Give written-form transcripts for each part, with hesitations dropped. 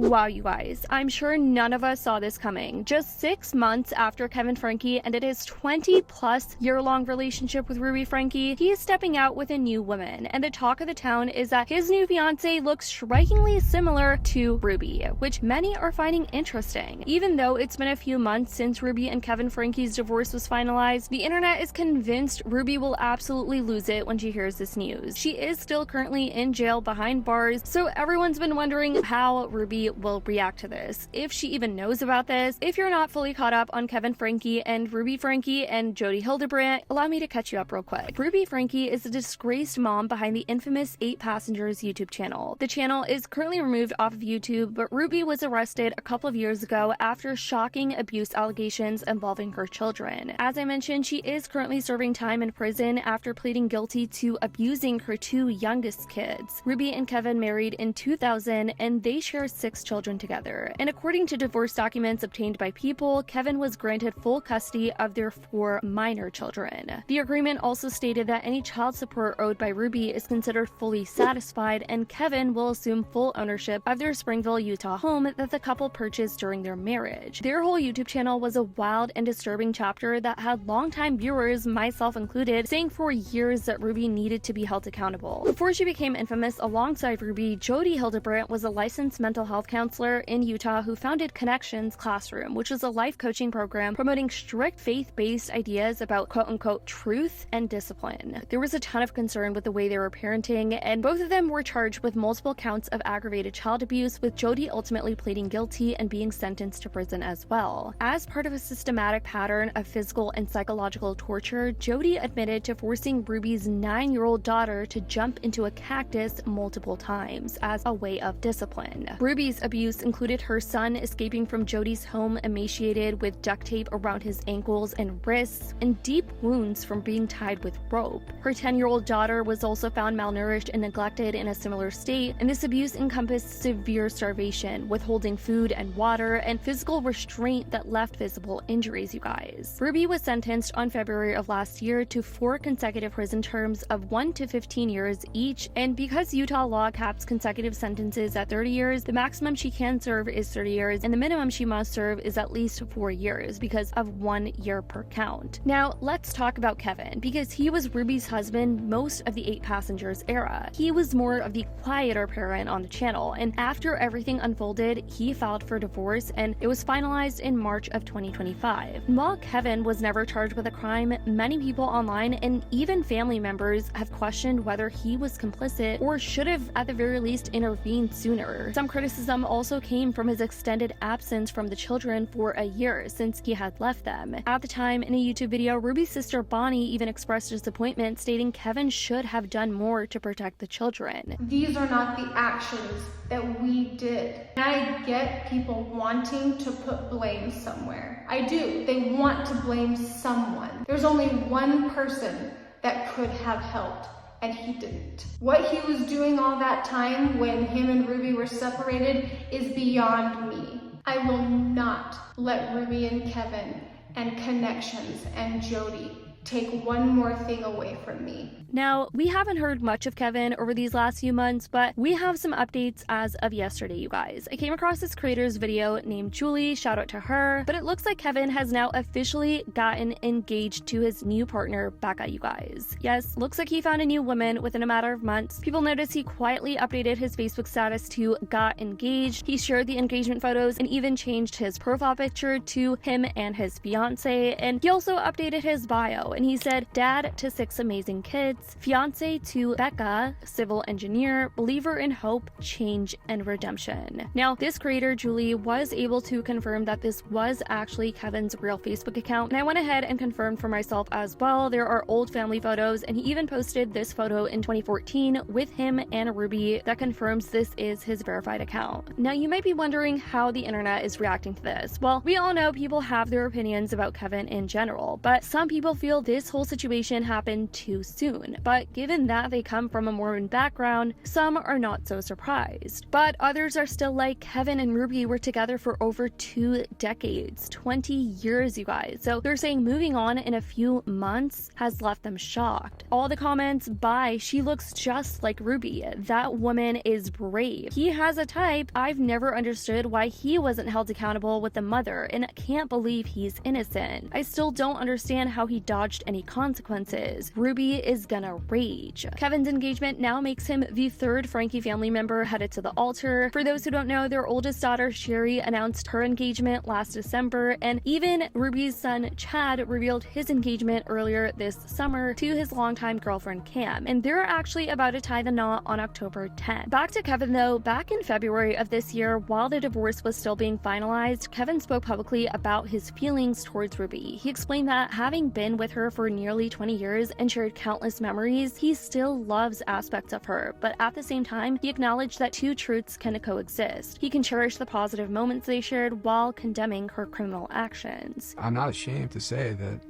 Wow, you guys, I'm sure none of us saw this coming. Just 6 months after Kevin Franke ended his 20-plus year-long relationship with Ruby Franke, he is stepping out with a new woman, and the talk of the town is that his new fiancée looks strikingly similar to Ruby, which many are finding interesting. Even though it's been a few months since Ruby and Kevin Franke's divorce was finalized, the internet is convinced Ruby will absolutely lose it when she hears this news. She is still currently in jail behind bars, so everyone's been wondering how Ruby will react to this, if she even knows about this. If you're not fully caught up on Kevin Franke and Ruby Franke and Jodi Hildebrandt, allow me to catch you up real quick. Ruby Franke is the disgraced mom behind the infamous 8 Passengers YouTube channel. The channel is currently removed off of YouTube, but Ruby was arrested a couple of years ago after shocking abuse allegations involving her children. As I mentioned, she is currently serving time in prison after pleading guilty to abusing her 2 youngest kids. Ruby and Kevin married in 2000, and they share 6 children together. And according to divorce documents obtained by People, Kevin was granted full custody of their 4 minor children. The agreement also stated that any child support owed by Ruby is considered fully satisfied, and Kevin will assume full ownership of their Springville, Utah home that the couple purchased during their marriage. Their whole YouTube channel was a wild and disturbing chapter that had longtime viewers, myself included, saying for years that Ruby needed to be held accountable. Before she became infamous alongside Ruby, Jodi Hildebrandt was a licensed mental health counselor in Utah who founded Connections Classroom, which is a life coaching program promoting strict faith-based ideas about quote-unquote truth and discipline. There was a ton of concern with the way they were parenting, and both of them were charged with multiple counts of aggravated child abuse, with Jodi ultimately pleading guilty and being sentenced to prison as well. As part of a systematic pattern of physical and psychological torture, Jodi admitted to forcing Ruby's 9-year-old daughter to jump into a cactus multiple times as a way of discipline. Ruby's abuse included her son escaping from Jodi's home emaciated with duct tape around his ankles and wrists and deep wounds from being tied with rope. Her 10-year-old daughter was also found malnourished and neglected in a similar state, and this abuse encompassed severe starvation, withholding food and water, and physical restraint that left visible injuries, you guys. Ruby was sentenced on February of last year to 4 consecutive prison terms of 1 to 15 years each, and because Utah law caps consecutive sentences at 30 years, the maximum she can serve is 30 years, and the minimum she must serve is at least 4 years because of 1 year per count. Now, let's talk about Kevin, because he was Ruby's husband most of the 8 Passengers era. He was more of the quieter parent on the channel, and after everything unfolded, he filed for divorce, and it was finalized in March of 2025. While Kevin was never charged with a crime, many people online and even family members have questioned whether he was complicit or should have at the very least intervened sooner. Some criticism also came from his extended absence from the children for a year since he had left them. At the time, in a YouTube video, Ruby's sister Bonnie even expressed disappointment, stating Kevin should have done more to protect the children. These are not the actions that we did. And I get people wanting to put blame somewhere. I do. They want to blame someone. There's only one person that could have helped, and he didn't. What he was doing all that time when him and Ruby were separated is beyond me. I will not let Ruby and Kevin and Connections and Jodi take one more thing away from me. Now, we haven't heard much of Kevin over these last few months, but we have some updates as of yesterday, you guys. I came across this creator's video named Julie, shout out to her, but it looks like Kevin has now officially gotten engaged to his new partner, Becca, you guys. Yes, looks like he found a new woman within a matter of months. People noticed he quietly updated his Facebook status to got engaged. He shared the engagement photos and even changed his profile picture to him and his fiance, and he also updated his bio, and he said, "Dad to 6 amazing kids, fiance to Becca, civil engineer, believer in hope, change, and redemption." Now, this creator, Julie, was able to confirm that this was actually Kevin's real Facebook account, and I went ahead and confirmed for myself as well. There are old family photos, and he even posted this photo in 2014 with him and Ruby that confirms this is his verified account. Now, you might be wondering how the internet is reacting to this. Well, we all know people have their opinions about Kevin in general, but some people feel feel this whole situation happened too soon, but given that they come from a Mormon background, some are not so surprised. But others are still like, Kevin and Ruby were together for over 2 decades, 20 years, you guys. So they're saying moving on in a few months has left them shocked. All the comments by, she looks just like Ruby. That woman is brave. He has a type. I've never understood why he wasn't held accountable with the mother and can't believe he's innocent. I still don't understand how he dodged any consequences. Ruby is gonna rage. Kevin's engagement now makes him the 3rd Franke family member headed to the altar. For those who don't know, their oldest daughter, Sherry, announced her engagement last December, and even Ruby's son, Chad, revealed his engagement earlier this summer to his longtime girlfriend, Cam, and they're actually about to tie the knot on October 10th. Back to Kevin though, back in February of this year, while the divorce was still being finalized, Kevin spoke publicly about his feelings towards Ruby. He explained that having been with her for nearly 20 years and shared countless memories, he still loves aspects of her, but at the same time, he acknowledged that 2 truths can coexist. He can cherish the positive moments they shared while condemning her criminal actions. I'm not ashamed to say that,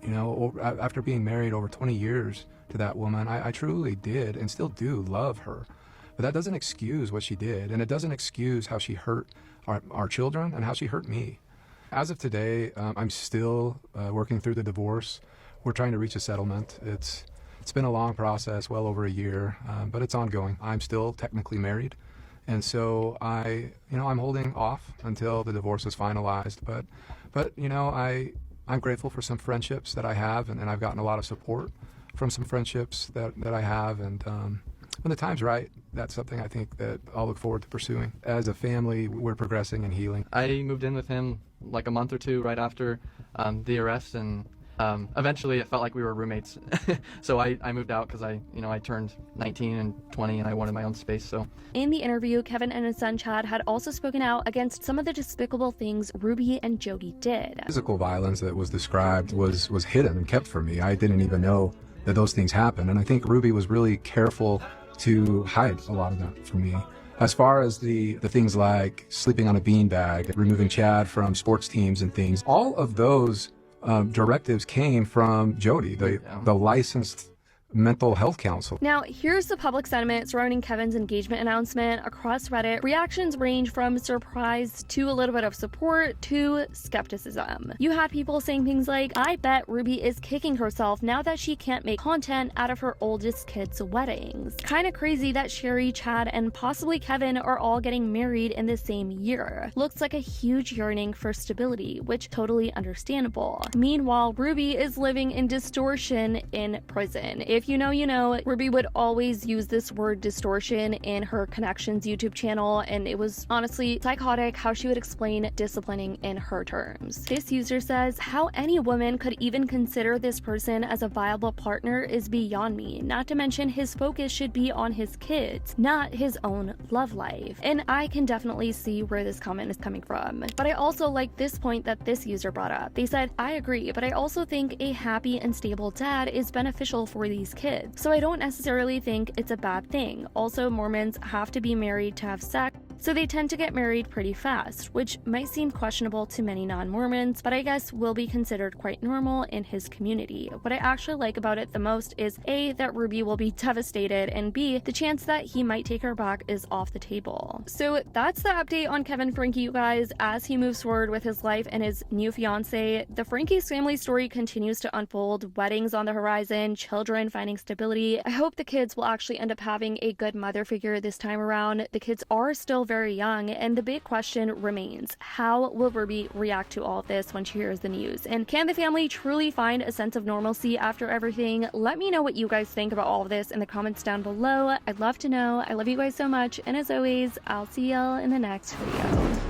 you know, after being married over 20 years to that woman, I truly did and still do love her. But that doesn't excuse what she did, and it doesn't excuse how she hurt our children and how she hurt me. As of today, I'm still working through the divorce. We're trying to reach a settlement. It's been a long process, well over a year, but it's ongoing. I'm still technically married, and so I'm holding off until the divorce is finalized. But you know, I'm grateful for some friendships that I have, and I've gotten a lot of support from some friendships that I have, and when the time's right, that's something I think that I'll look forward to pursuing. As a family, we're progressing and healing. I moved in with him like a month or 2 right after the arrest, and eventually it felt like we were roommates. So I moved out because I turned 19 and 20 and I wanted my own space. So in the interview, Kevin and his son Chad had also spoken out against some of the despicable things Ruby and Jody did. Physical violence that was described was hidden and kept from me. I didn't even know that those things happened, and I think Ruby was really careful to hide a lot of that from me. As far as the things like sleeping on a beanbag, removing Chad from sports teams and things, all of those directives came from Jody, the licensed mental health counselor. Now, here's the public sentiment surrounding Kevin's engagement announcement. Across Reddit, reactions range from surprise to a little bit of support to skepticism. You had people saying things like, I bet Ruby is kicking herself now that she can't make content out of her oldest kid's weddings. Kinda crazy that Sherry, Chad, and possibly Kevin are all getting married in the same year. Looks like a huge yearning for stability, which totally understandable. Meanwhile, Ruby is living in distortion in prison. If you know, you know. Ruby would always use this word distortion in her Connections YouTube channel, and it was honestly psychotic how she would explain disciplining in her terms. This user says, how any woman could even consider this person as a viable partner is beyond me, not to mention his focus should be on his kids, not his own love life. And I can definitely see where this comment is coming from. But I also like this point that this user brought up. They said, I agree, but I also think a happy and stable dad is beneficial for these kids, so I don't necessarily think it's a bad thing. Also, Mormons have to be married to have sex, so they tend to get married pretty fast, which might seem questionable to many non-Mormons, but I guess will be considered quite normal in his community. What I actually like about it the most is A, that Ruby will be devastated, and B, the chance that he might take her back is off the table. So that's the update on Kevin Franke, you guys, as he moves forward with his life and his new fiance. The Franke's family story continues to unfold, weddings on the horizon, children finding stability. I hope the kids will actually end up having a good mother figure this time around. The kids are still very young, and the big question remains, how will Ruby react to all of this when she hears the news? And can the family truly find a sense of normalcy after everything? Let me know what you guys think about all of this in the comments down below. I'd love to know. I love you guys so much, and as always, I'll see y'all in the next video.